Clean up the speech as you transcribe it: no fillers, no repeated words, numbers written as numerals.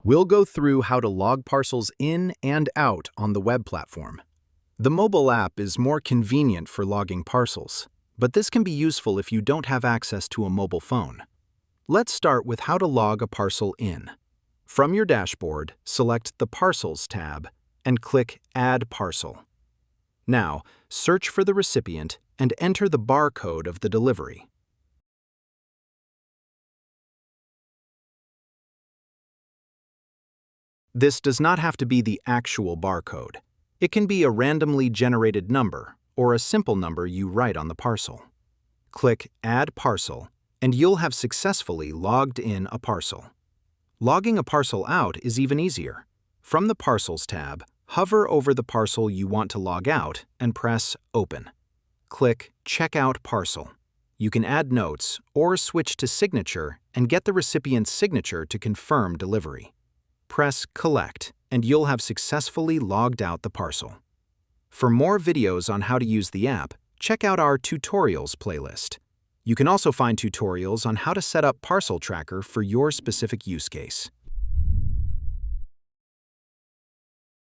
We'll go through how to log parcels in and out on the web platform. The mobile app is more convenient for logging parcels, but this can be useful if you don't have access to a mobile phone. Let's start with how to log a parcel in. From your dashboard, select the Parcels tab and click Add Parcel. Now, search for the recipient and enter the barcode of the delivery. This does not have to be the actual barcode. It can be a randomly generated number or a simple number you write on the parcel. Click Add Parcel, and you'll have successfully logged in a parcel. Logging a parcel out is even easier. From the Parcels tab, hover over the parcel you want to log out and press Open. Click Check Out Parcel. You can add notes or switch to signature and get the recipient's signature to confirm delivery. Press Collect, and you'll have successfully logged out the parcel. For more videos on how to use the app, check out our Tutorials playlist. You can also find tutorials on how to set up Parcel Tracker for your specific use case.